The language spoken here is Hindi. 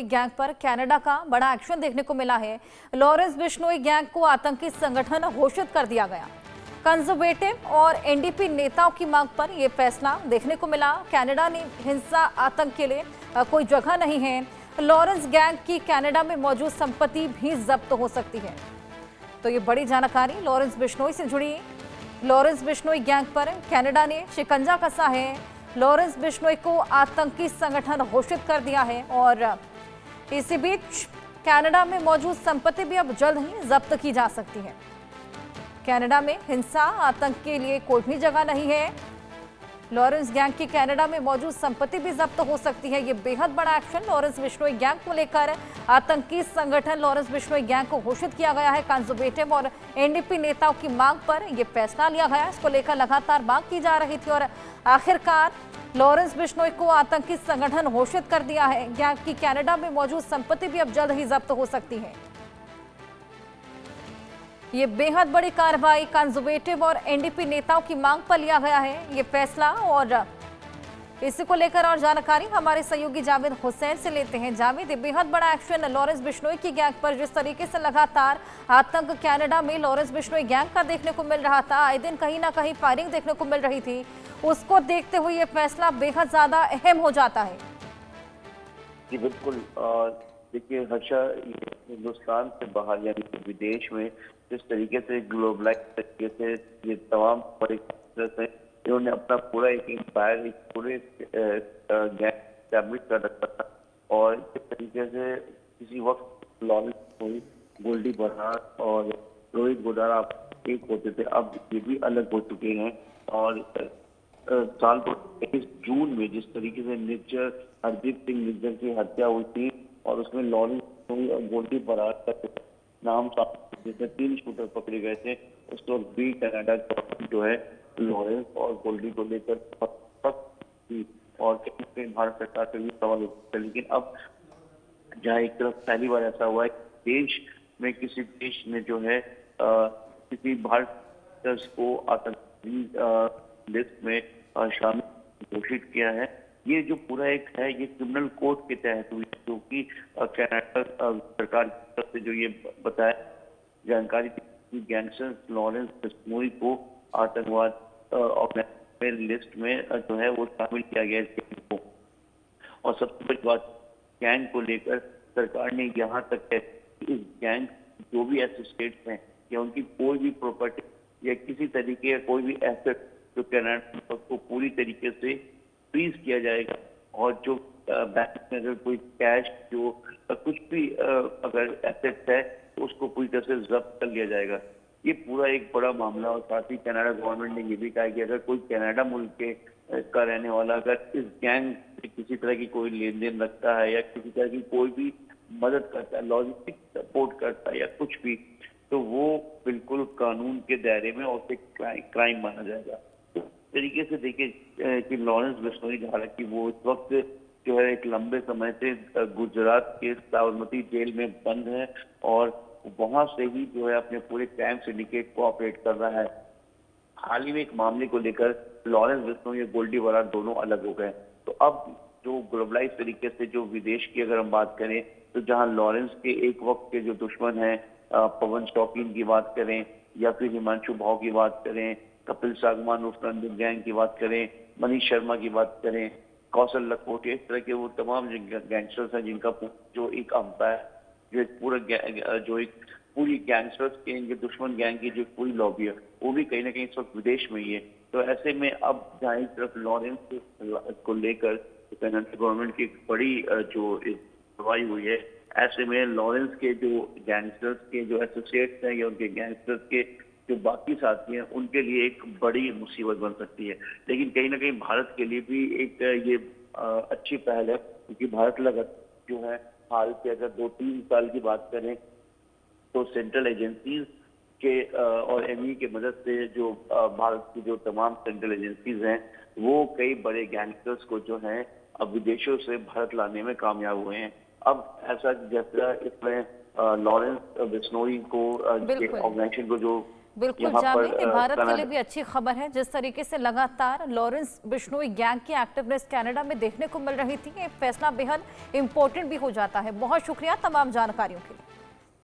गैंग पर कनाडा का बड़ा एक्शन देखने को मिला है। लॉरेंस बिश्नोई गैंग को आतंकी संगठन घोषित कर दिया गया। कंजर्वेटिव और एनडीपी नेताओं की मांग पर यह फैसला देखने को मिला। कनाडा ने हिंसा आतंक के लिए कोई जगह नहीं है। लॉरेंस गैंग की कनाडा में मौजूद संपत्ति भी जब्त हो सकती है। तो ये बड़ी जानकारी लॉरेंस बिश्नोई से जुड़ी। लॉरेंस बिश्नोई गैंग पर कनाडा ने शिकंजा कसा है। लॉरेंस बिश्नोई को आतंकी संगठन घोषित कर दिया है और इसी बीच कनाडा में मौजूद संपत्ति भी अब जल्द ही जब्त की जा सकती है। कनाडा में हिंसा आतंक के लिए कोई भी जगह नहीं है। लॉरेंस गैंग की कनाडा में मौजूद संपत्ति भी जब्त हो सकती है। ये बेहद बड़ा एक्शन लॉरेंस बिश्नोई गैंग को लेकर आतंकी संगठन लॉरेंस बिश्नोई गैंग को घोषित किया गया है। कंजर्वेटिव और एनडीपी नेताओं की मांग पर यह फैसला लिया गया। इसको लेकर लगातार मांग की जा रही थी और आखिरकार लॉरेंस बिश्नोई को आतंकी संगठन घोषित कर दिया है। गैंग की कनाडा में मौजूद संपत्ति भी अब जल्द ही जब्त हो सकती है। ये बेहद बड़ी कार्रवाई कंजर्वेटिव और एनडीपी नेताओं की मांग पर लिया गया है ये फैसला। और इसी को लेकर और जानकारी हमारे सहयोगी जावेद हुसैन से लेते हैं। जावेद, बेहद बड़ा एक्शन लॉरेंस बिश्नोई की गैंग पर, जिस तरीके से लगातार आतंक कनाडा में लॉरेंस बिश्नोई गैंग का देखने को मिल रहा था, आए दिन कहीं ना कहीं फायरिंग देखने को मिल रही थी, उसको देखते हुए ये फैसला बेहद ज्यादा अहम हो जाता है। जी बिल्कुल। देखिए हर्षा, हिंदुस्तान से बाहर यानी विदेश में जिस तरीके से ग्लोबलाइज तरीके से ये तमाम बड़े है, इन्होंने अपना पूरा एक एम्पायर, एक पूरे गैंग एस्टैब्लिश कर रखा था। और इस तरीके से किसी वक्त लॉरेंस बिश्नोई, गोल्डी बर्नार्ड और रोहित गोडारा एक होते थे, अब ये भी अलग हो चुके हैं। और साल 2023 जून में जिस तरीके से निज्जर, हरदीप सिंह निज्जर की हत्या हुई थी और उसमें लॉरेंस बिश्नोई और गोल्डी बराड का नाम जिसमें 3 शूटर पकड़े गए थे, उस वक्त भी कनाडा गवर्नमेंट जो है लॉरेंस और गोल्डी को लेकर सख्त थी और कहीं भारत सरकार से भी सवाल उठते थे। लेकिन अब जहाँ एक तरफ पहली बार ऐसा हुआ है देश में किसी देश ने जो है किसी भारत को आतंकी लिस्ट में शामिल घोषित किया है। ये जो पूरा एक है ये क्रिमिनल कोड के तहत हुई, जो कि कनाडा सरकार की तरफ से जो ये बताया जानकारी थी, गैंगस्टर लॉरेंस बिश्नोई को आतंकवाद लिस्ट में जो है वो शामिल किया गया है। और सबसे बड़ी बात गैंग को लेकर सरकार ने यहाँ तक है कि इस गैंग जो भी एसोसिएट्स हैं या उनकी कोई भी प्रॉपर्टी या किसी तरीके का कोई भी एसेट जो कनाडा को पूरी तरीके से फ्रीज किया जाएगा। और जो बैंक में अगर कोई कैश जो कुछ भी अगर एसेट है तो उसको पूरी तरह से जब्त कर लिया जाएगा। ये पूरा एक बड़ा मामला। और साथ ही कनाडा गवर्नमेंट ने ये भी कहा कि अगर कोई कनाडा मुल्क के का रहने वाला अगर इस गैंग से किसी तरह की कोई लेन देन रखता है या किसी तरह की कोई भी मदद करता है, लॉजिस्टिक सपोर्ट करता है या कुछ भी, तो वो बिल्कुल कानून के दायरे में और क्राइम माना जाएगा। तो इस तरीके से देखिए कि लॉरेंस बिश्नोई, हालांकि वो इस वक्त जो है एक लंबे समय से गुजरात के साबरमती जेल में बंद है और वहां से ही जो है अपने पूरे क्राइम सिंडिकेट को ऑपरेट कर रहा है। हाल ही में एक मामले को लेकर लॉरेंस बिश्नोई और गोल्डी बराड दोनों अलग हो गए। तो अब जो ग्लोबलाइज तरीके से जो विदेश की अगर हम बात करें तो जहां लॉरेंस के एक वक्त के जो दुश्मन हैं, पवन शौकीन की बात करें या फिर हिमांशु भाव की बात करें, कपिल सागमान उर्फ रंजित गैंग की बात करें, मनीष शर्मा की बात करें, कौशल लखोटिया, इस तरह के वो तमाम गैंगस्टर्स हैं जिनका जो एक अंपायर, जो एक पूरा जो एक पूरी गैंगस्टर्स के दुश्मन गैंग की जो पूरी लॉबी है वो भी कहीं ना कहीं इस वक्त विदेश में ही है। तो ऐसे में अब जहाँ एक तरफ लॉरेंस को लेकर कनाडा गवर्नमेंट की एक बड़ी जो कार्रवाई हुई है, ऐसे में लॉरेंस के जो गैंगस्टर्स के जो एसोसिएट्स हैं या उनके गैंगस्टर्स के जो बाकी साथी हैं उनके लिए एक बड़ी मुसीबत बन सकती है। लेकिन कहीं ना कहीं भारत के लिए भी एक ये अच्छी पहल है, क्योंकि भारत लगातार जो है हाल के अगर 2-3 साल की बात करें तो सेंट्रल एजेंसीज के और एमई के मदद से जो भारत की जो तमाम सेंट्रल एजेंसीज हैं वो कई बड़े गैंगस्टर्स को जो है अब विदेशों से भारत लाने में कामयाब हुए हैं। अब ऐसा जैसा इसमें लॉरेंस बिश्नोई को ऑर्गेनाइजेशन को जो बिल्कुल यहाँ जामिन, ये भारत के लिए कनाडा भी अच्छी खबर है। जिस तरीके से लगातार लॉरेंस बिश्नोई गैंग की एक्टिवनेस कनाडा में देखने को मिल रही थी, ये फैसला बेहद इंपॉर्टेंट भी हो जाता है। बहुत शुक्रिया तमाम जानकारियों के लिए।